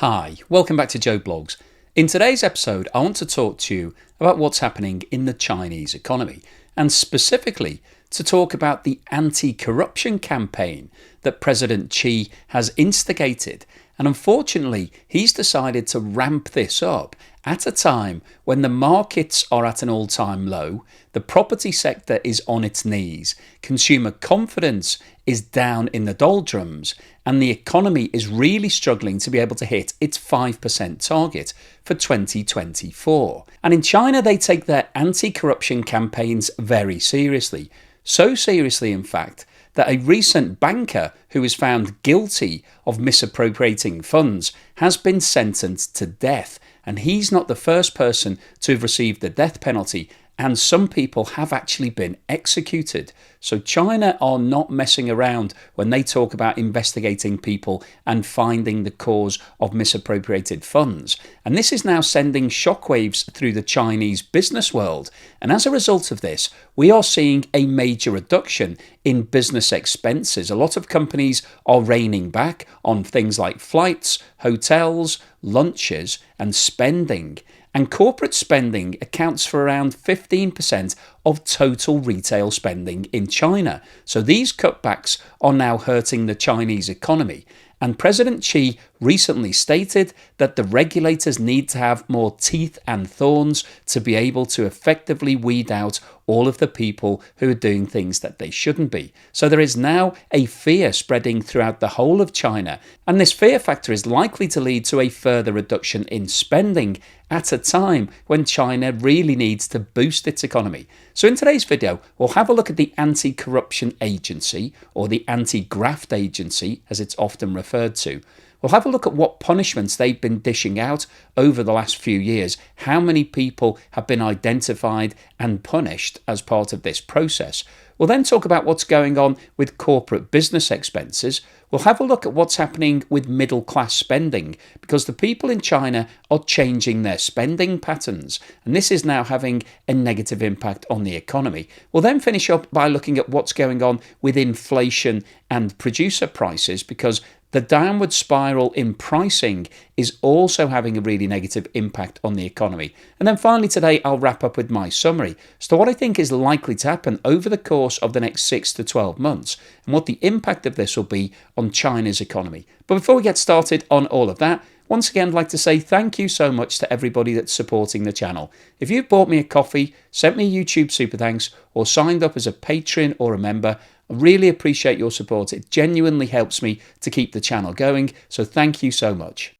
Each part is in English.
Hi, welcome back to Joe Blogs. In today's episode, I want to talk to you about what's happening in the Chinese economy, and specifically to talk about the anti-corruption campaign that President Xi has instigated. And unfortunately, he's decided to ramp this up at a time when the markets are at an all-time low, the property sector is on its knees, consumer confidence is down in the doldrums, and the economy is really struggling to be able to hit its 5% target for 2024. And in China, they take their anti-corruption campaigns very seriously. So seriously, in fact, that a recent banker who was found guilty of misappropriating funds has been sentenced to death. And he's not the first person to have received the death penalty, and some people have actually been executed. So China are not messing around when they talk about investigating people and finding the cause of misappropriated funds. And this is now sending shockwaves through the Chinese business world. And as a result of this, we are seeing a major reduction in business expenses. A lot of companies are reining back on things like flights, hotels, lunches, and spending. And corporate spending accounts for around 15% of total retail spending in China. So these cutbacks are now hurting the Chinese economy. And President Xi recently stated that the regulators need to have more teeth and thorns to be able to effectively weed out all of the people who are doing things that they shouldn't be. So there is now a fear spreading throughout the whole of China, and this fear factor is likely to lead to a further reduction in spending at a time when China really needs to boost its economy. So in today's video, we'll have a look at the Anti-Corruption Agency, or the Anti-Graft Agency as it's often referred to. We'll have a look at what punishments they've been dishing out over the last few years, how many people have been identified and punished as part of this process. We'll then talk about what's going on with corporate business expenses. We'll have a look at what's happening with middle class spending, because the people in China are changing their spending patterns, and this is now having a negative impact on the economy. We'll then finish up by looking at what's going on with inflation and producer prices, because the downward spiral in pricing is also having a really negative impact on the economy. And then finally today, I'll wrap up with my summary as to what I think is likely to happen over the course of the next 6 to 12 months and what the impact of this will be on China's economy. But before we get started on all of that, once again, I'd like to say thank you so much to everybody that's supporting the channel. If you've bought me a coffee, sent me a YouTube super thanks, or signed up as a patron or a member, I really appreciate your support. It genuinely helps me to keep the channel going, so thank you so much.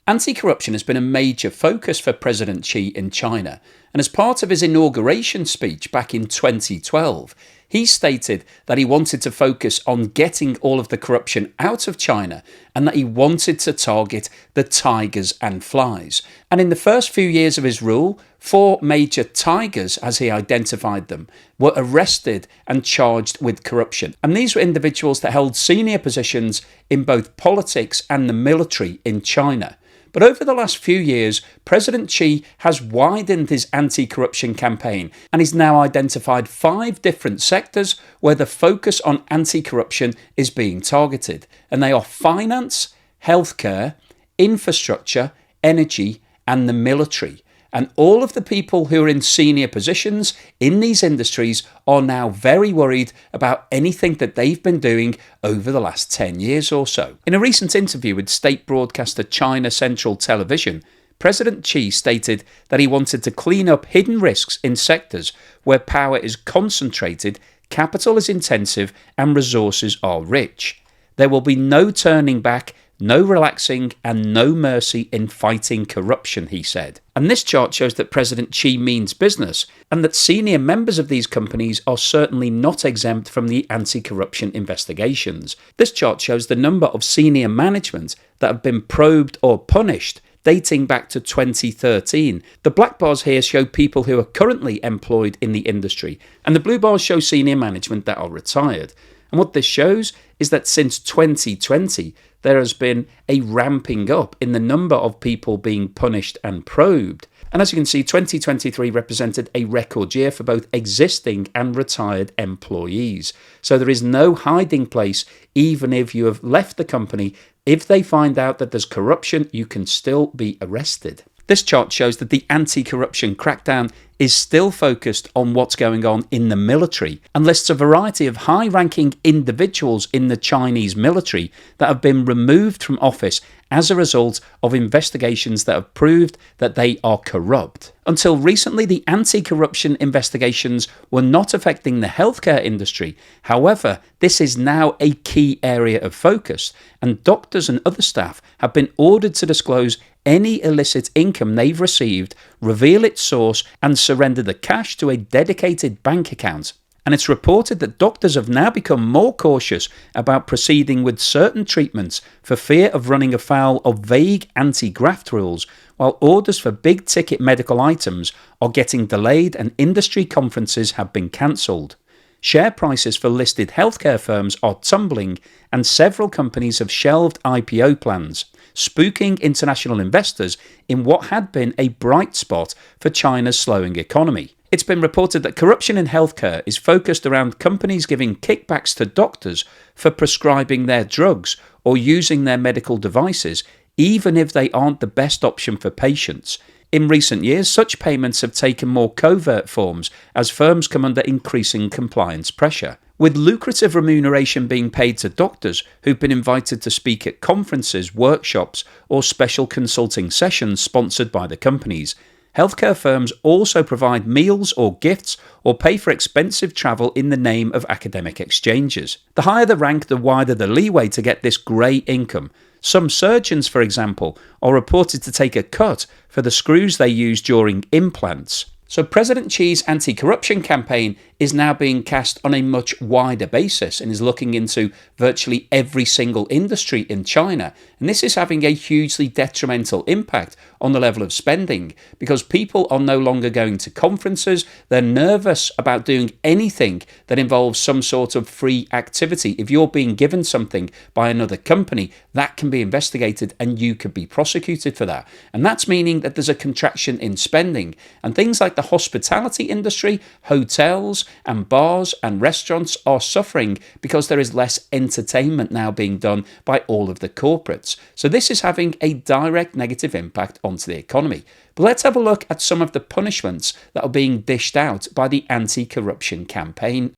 Anti-corruption has been a major focus for President Xi in China, and as part of his inauguration speech back in 2012, he stated that he wanted to focus on getting all of the corruption out of China and that he wanted to target the tigers and flies. And in the first few years of his rule, 4 major tigers, as he identified them, were arrested and charged with corruption. And these were individuals that held senior positions in both politics and the military in China. But over the last few years, President Xi has widened his anti-corruption campaign and he's now identified 5 different sectors where the focus on anti-corruption is being targeted. And they are finance, healthcare, infrastructure, energy, and the military. And all of the people who are in senior positions in these industries are now very worried about anything that they've been doing over the last 10 years or so. In a recent interview with state broadcaster China Central Television, President Xi stated that he wanted to clean up hidden risks in sectors where power is concentrated, capital is intensive, and resources are rich. There will be no turning back, no relaxing, and no mercy in fighting corruption, he said. And this chart shows that President Xi means business, and that senior members of these companies are certainly not exempt from the anti-corruption investigations. This chart shows the number of senior management that have been probed or punished dating back to 2013. The black bars here show people who are currently employed in the industry, and the blue bars show senior management that are retired. And what this shows is that since 2020, there has been a ramping up in the number of people being punished and probed. And as you can see, 2023 represented a record year for both existing and retired employees. So there is no hiding place, even if you have left the company. If they find out that there's corruption, you can still be arrested. This chart shows that the anti-corruption crackdown is still focused on what's going on in the military and lists a variety of high-ranking individuals in the Chinese military that have been removed from office as a result of investigations that have proved that they are corrupt. Until recently, the anti-corruption investigations were not affecting the healthcare industry. However, this is now a key area of focus, and doctors and other staff have been ordered to disclose any illicit income they've received, reveal its source, and surrender the cash to a dedicated bank account. And it's reported that doctors have now become more cautious about proceeding with certain treatments for fear of running afoul of vague anti-graft rules, while orders for big-ticket medical items are getting delayed and industry conferences have been cancelled. Share prices for listed healthcare firms are tumbling, and several companies have shelved IPO plans, spooking international investors in what had been a bright spot for China's slowing economy. It's been reported that corruption in healthcare is focused around companies giving kickbacks to doctors for prescribing their drugs or using their medical devices, even if they aren't the best option for patients. In recent years, such payments have taken more covert forms as firms come under increasing compliance pressure, with lucrative remuneration being paid to doctors who've been invited to speak at conferences, workshops, or special consulting sessions sponsored by the companies. Healthcare firms also provide meals or gifts or pay for expensive travel in the name of academic exchanges. The higher the rank, the wider the leeway to get this grey income. Some surgeons, for example, are reported to take a cut for the screws they use during implants. So President Xi's anti-corruption campaign is now being cast on a much wider basis and is looking into virtually every single industry in China. And this is having a hugely detrimental impact on the level of spending because people are no longer going to conferences. They're nervous about doing anything that involves some sort of free activity. If you're being given something by another company, that can be investigated and you could be prosecuted for that. And that's meaning that there's a contraction in spending. And things like the hospitality industry, hotels and bars and restaurants are suffering because there is less entertainment now being done by all of the corporates. So this is having a direct negative impact onto the economy. But let's have a look at some of the punishments that are being dished out by the anti-corruption campaign.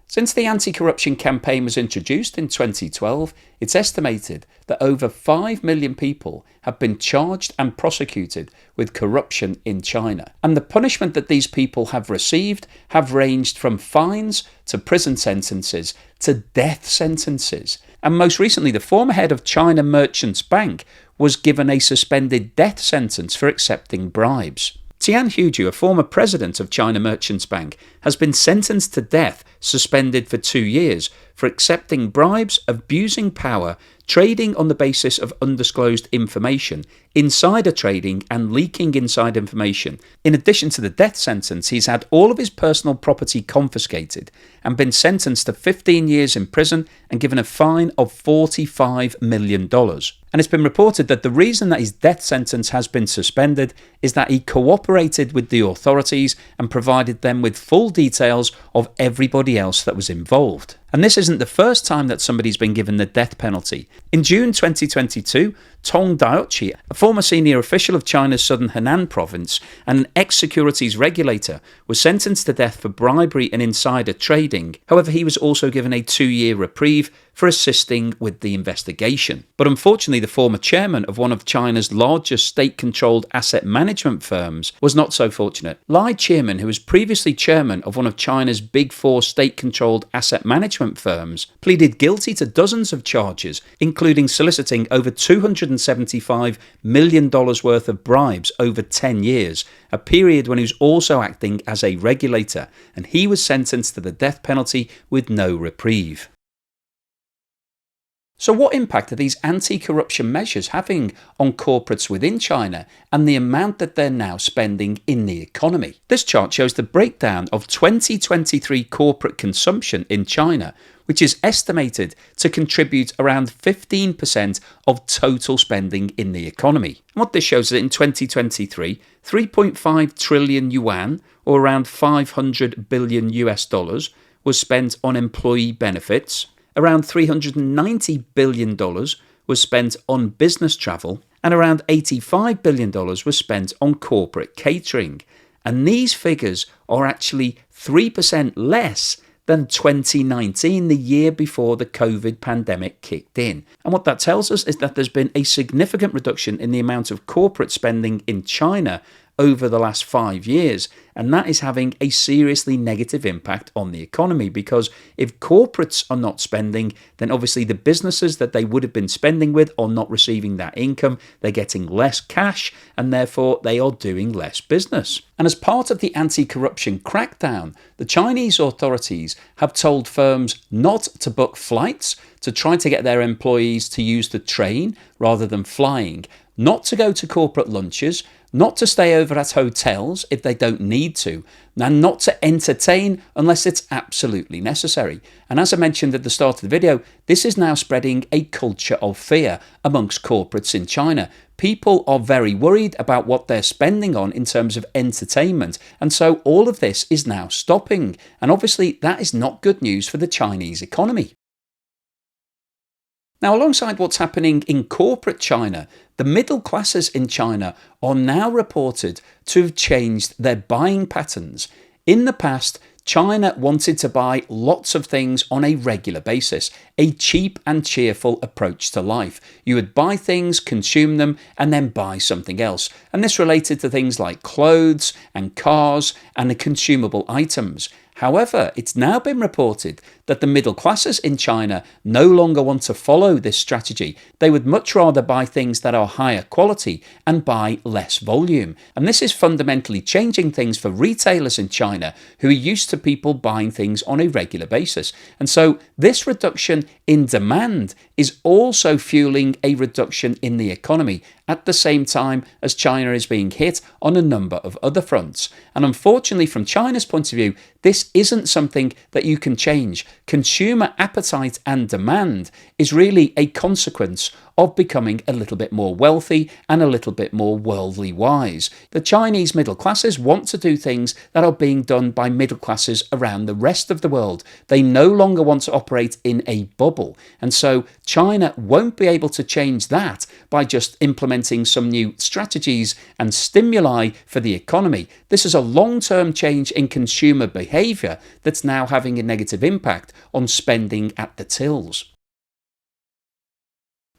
Since the anti-corruption campaign was introduced in 2012, it's estimated that over 5 million people have been charged and prosecuted with corruption in China. And the punishment that these people have received have ranged from fines to prison sentences to death sentences. And most recently, the former head of China Merchants Bank was given a suspended death sentence for accepting bribes. Tian Huiju, a former president of China Merchants Bank, has been sentenced to death, suspended for 2 years, for accepting bribes, abusing power, trading on the basis of undisclosed information, insider trading and leaking inside information. In addition to the death sentence, he's had all of his personal property confiscated and been sentenced to 15 years in prison and given a fine of $45 million. And it's been reported that the reason that his death sentence has been suspended is that he cooperated with the authorities and provided them with full details of everybody else that was involved. And this isn't the first time that somebody's been given the death penalty. In June 2022, Tong Daoqi, a former senior official of China's southern Henan province and an ex-securities regulator, was sentenced to death for bribery and insider trading. However, he was also given a 2-year reprieve for assisting with the investigation. But unfortunately, the former chairman of one of China's largest state-controlled asset management firms was not so fortunate. Lai Chairman, who was previously chairman of one of China's big 4 state-controlled asset management firms, pleaded guilty to dozens of charges, including soliciting over $275 million worth of bribes over 10 years, a period when he was also acting as a regulator, and he was sentenced to the death penalty with no reprieve. So what impact are these anti-corruption measures having on corporates within China and the amount that they're now spending in the economy? This chart shows the breakdown of 2023 corporate consumption in China, which is estimated to contribute around 15% of total spending in the economy. And what this shows is that in 2023, 3.5 trillion yuan, or around 500 billion US dollars, was spent on employee benefits. Around $390 billion was spent on business travel, and around $85 billion was spent on corporate catering. And these figures are actually 3% less than 2019, the year before the COVID pandemic kicked in. And what that tells us is that there's been a significant reduction in the amount of corporate spending in China over the last 5 years, and that is having a seriously negative impact on the economy, because if corporates are not spending, then obviously the businesses that they would have been spending with are not receiving that income, they're getting less cash, and therefore they are doing less business. And as part of the anti-corruption crackdown, the Chinese authorities have told firms not to book flights, to try to get their employees to use the train rather than flying, not to go to corporate lunches, not to stay over at hotels if they don't need to, and not to entertain unless it's absolutely necessary. And as I mentioned at the start of the video, this is now spreading a culture of fear amongst corporates in China. People are very worried about what they're spending on in terms of entertainment, and so all of this is now stopping. And obviously that is not good news for the Chinese economy. Now, alongside what's happening in corporate China, the middle classes in China are now reported to have changed their buying patterns. In the past, China wanted to buy lots of things on a regular basis, a cheap and cheerful approach to life. You would buy things, consume them, and then buy something else. And this related to things like clothes and cars and the consumable items. However, it's now been reported that the middle classes in China no longer want to follow this strategy. They would much rather buy things that are higher quality and buy less volume. And this is fundamentally changing things for retailers in China who are used to people buying things on a regular basis. And so this reduction in demand is also fueling a reduction in the economy at the same time as China is being hit on a number of other fronts. And unfortunately, from China's point of view, this isn't something that you can change. Consumer appetite and demand is really a consequence of becoming a little bit more wealthy and a little bit more worldly wise. The Chinese middle classes want to do things that are being done by middle classes around the rest of the world. They no longer want to operate in a bubble. And so China won't be able to change that by just implementing some new strategies and stimuli for the economy. This is a long-term change in consumer behaviour that's now having a negative impact on spending at the tills.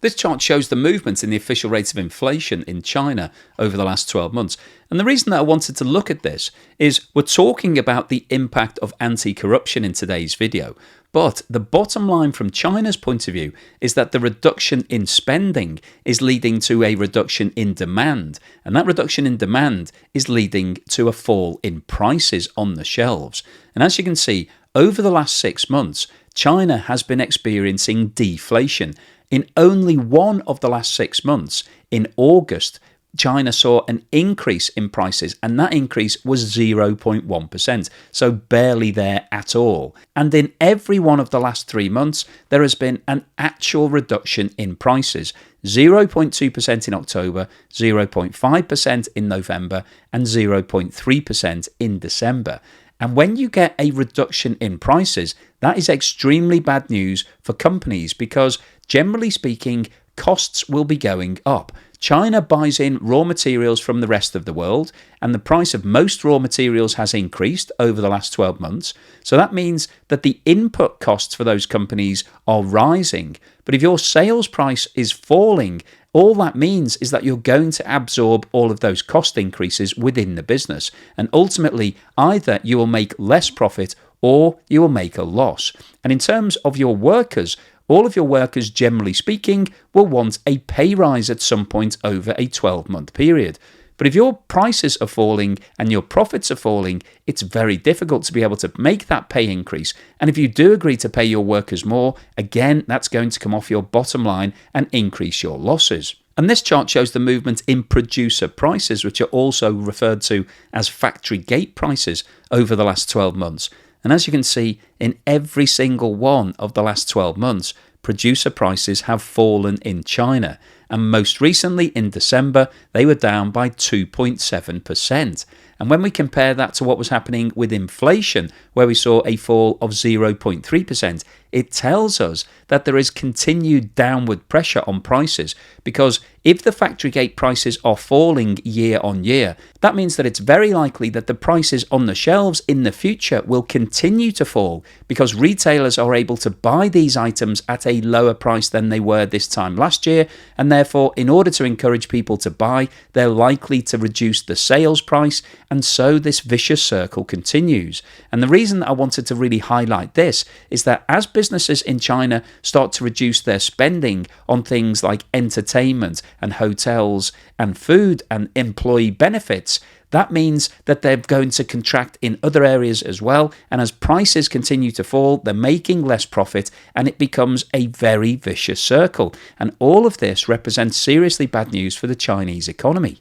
This chart shows the movement in the official rate of inflation in China over the last 12 months. And the reason that I wanted to look at this is we're talking about the impact of anti-corruption in today's video. But the bottom line from China's point of view is that the reduction in spending is leading to a reduction in demand. And that reduction in demand is leading to a fall in prices on the shelves. And as you can see, over the last 6 months, China has been experiencing deflation. In only one of the last 6 months, in August, China saw an increase in prices, and that increase was 0.1%, so barely there at all. And in every one of the last 3 months, there has been an actual reduction in prices, 0.2% in October, 0.5% in November, and 0.3% in December. And when you get a reduction in prices, that is extremely bad news for companies because, generally speaking, costs will be going up. China buys in raw materials from the rest of the world, and the price of most raw materials has increased over the last 12 months. So that means that the input costs for those companies are rising. But if your sales price is falling, all that means is that you're going to absorb all of those cost increases within the business. And ultimately, either you will make less profit or you will make a loss. And in terms of your workers, all of your workers, generally speaking, will want a pay rise at some point over a 12-month period. But if your prices are falling and your profits are falling, it's very difficult to be able to make that pay increase. And if you do agree to pay your workers more, again, that's going to come off your bottom line and increase your losses. And this chart shows the movement in producer prices, which are also referred to as factory gate prices over the last 12 months. And as you can see, in every single one of the last 12 months, producer prices have fallen in China. And most recently in December, they were down by 2.7%. And when we compare that to what was happening with inflation, where we saw a fall of 0.3%, it tells us that there is continued downward pressure on prices, because if the factory gate prices are falling year on year, that means that it's very likely that the prices on the shelves in the future will continue to fall, because retailers are able to buy these items at a lower price than they were this time last year, and therefore, in order to encourage people to buy, they're likely to reduce the sales price, and so this vicious circle continues. And the reason that I wanted to really highlight this is that as businesses in China start to reduce their spending on things like entertainment and hotels and food and employee benefits, that means that they're going to contract in other areas as well. And as prices continue to fall, they're making less profit, and it becomes a very vicious circle. And all of this represents seriously bad news for the Chinese economy.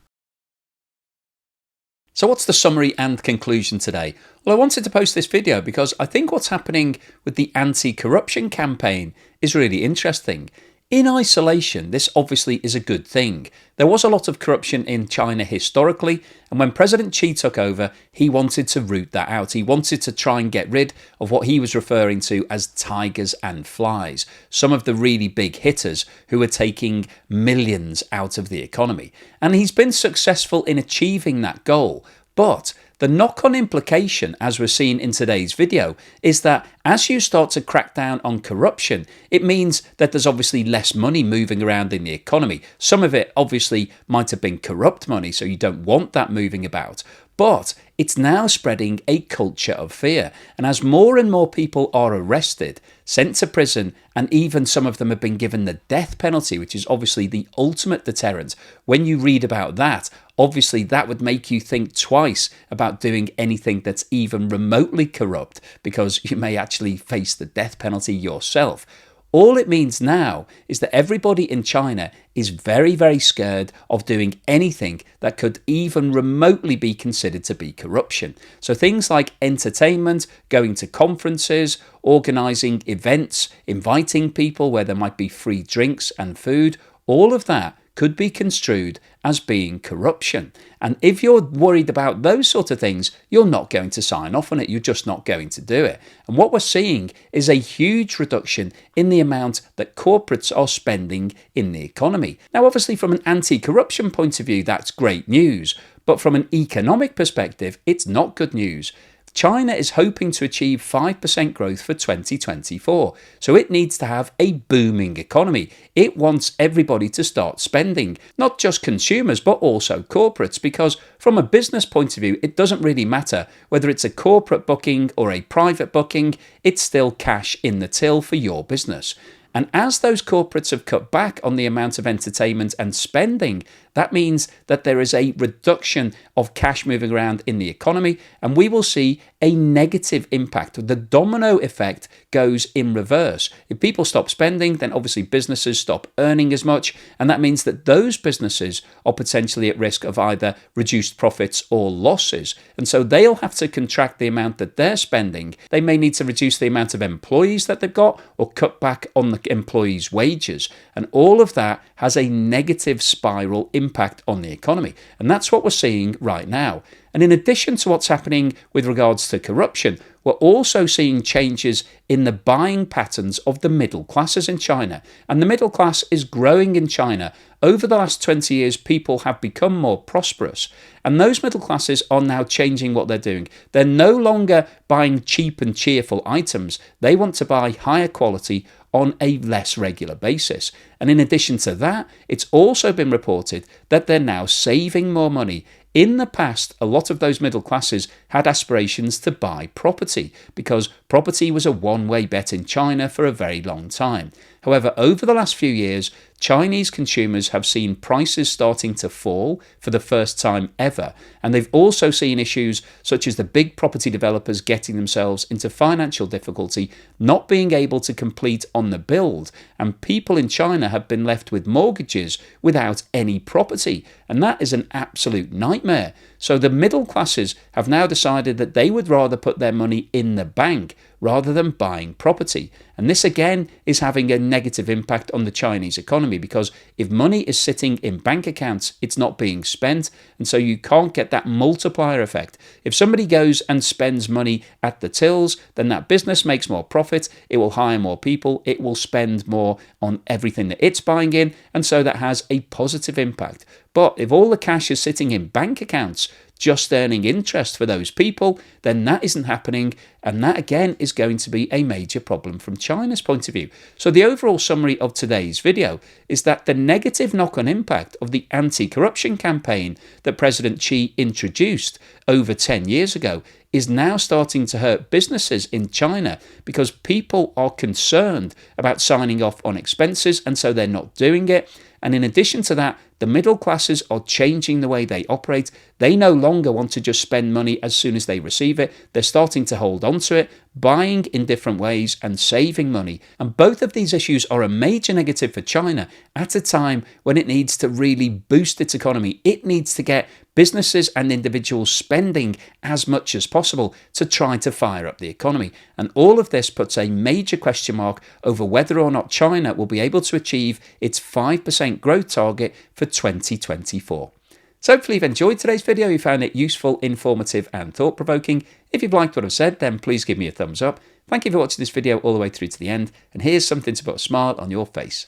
So what's the summary and conclusion today? Well, I wanted to post this video because I think what's happening with the anti-corruption campaign is really interesting. In isolation, this obviously is a good thing. There was a lot of corruption in China historically, and when President Xi took over, he wanted to root that out. He wanted to try and get rid of what he was referring to as tigers and flies, some of the really big hitters who were taking millions out of the economy. And he's been successful in achieving that goal. But the knock-on implication, as we're seeing in today's video, is that as you start to crack down on corruption, it means that there's obviously less money moving around in the economy. Some of it obviously might have been corrupt money, so you don't want that moving about. But it's now spreading a culture of fear. And as more and more people are arrested, sent to prison, and even some of them have been given the death penalty, which is obviously the ultimate deterrent, when you read about that, obviously that would make you think twice about doing anything that's even remotely corrupt, because you may actually face the death penalty yourself. All it means now is that everybody in China is very, very scared of doing anything that could even remotely be considered to be corruption. So things like entertainment, going to conferences, organising events, inviting people where there might be free drinks and food, all of that could be construed as being corruption. And if you're worried about those sort of things, you're not going to sign off on it. You're just not going to do it. And what we're seeing is a huge reduction in the amount that corporates are spending in the economy. Now, obviously, from an anti-corruption point of view, that's great news. But from an economic perspective, it's not good news. China is hoping to achieve 5% growth for 2024, so it needs to have a booming economy. It wants everybody to start spending, not just consumers, but also corporates, because from a business point of view, it doesn't really matter whether it's a corporate booking or a private booking, it's still cash in the till for your business. And as those corporates have cut back on the amount of entertainment and spending, that means that there is a reduction of cash moving around in the economy, and we will see a negative impact. The domino effect goes in reverse. If people stop spending, then obviously businesses stop earning as much, and that means that those businesses are potentially at risk of either reduced profits or losses. And so they'll have to contract the amount that they're spending. They may need to reduce the amount of employees that they've got or cut back on the employees' wages. And all of that has a negative spiral impact on the economy. And that's what we're seeing right now. And in addition to what's happening with regards to corruption, we're also seeing changes in the buying patterns of the middle classes in China. And the middle class is growing in China. Over the last 20 years, people have become more prosperous. And those middle classes are now changing what they're doing. They're no longer buying cheap and cheerful items. They want to buy higher quality on a less regular basis. And in addition to that, it's also been reported that they're now saving more money. In the past, a lot of those middle classes had aspirations to buy property because property was a one-way bet in China for a very long time. However, over the last few years, Chinese consumers have seen prices starting to fall for the first time ever, and they've also seen issues such as the big property developers getting themselves into financial difficulty, not being able to complete on the build, and people in China have been left with mortgages without any property, and that is an absolute nightmare. So the middle classes have now decided that they would rather put their money in the bank rather than buying property. And this again is having a negative impact on the Chinese economy, because if money is sitting in bank accounts, it's not being spent, and so you can't get that multiplier effect. If somebody goes and spends money at the tills, then that business makes more profit, it will hire more people, it will spend more on everything that it's buying in, and so that has a positive impact. But if all the cash is sitting in bank accounts, just earning interest for those people, then that isn't happening, and that again is going to be a major problem from China's point of view. So the overall summary of today's video is that the negative knock-on impact of the anti-corruption campaign that President Xi introduced over 10 years ago is now starting to hurt businesses in China, because people are concerned about signing off on expenses, and so they're not doing it. And in addition to that, the middle classes are changing the way they operate. They no longer want to just spend money as soon as they receive it. They're starting to hold on to it, buying in different ways and saving money. And both of these issues are a major negative for China at a time when it needs to really boost its economy. It needs to get businesses and individuals spending as much as possible to try to fire up the economy. And all of this puts a major question mark over whether or not China will be able to achieve its 5% growth target for 2024. So hopefully you've enjoyed today's video, you found it useful, informative and thought-provoking. If you've liked what I've said, then please give me a thumbs up. Thank you for watching this video all the way through to the end, and here's something to put a smile on your face.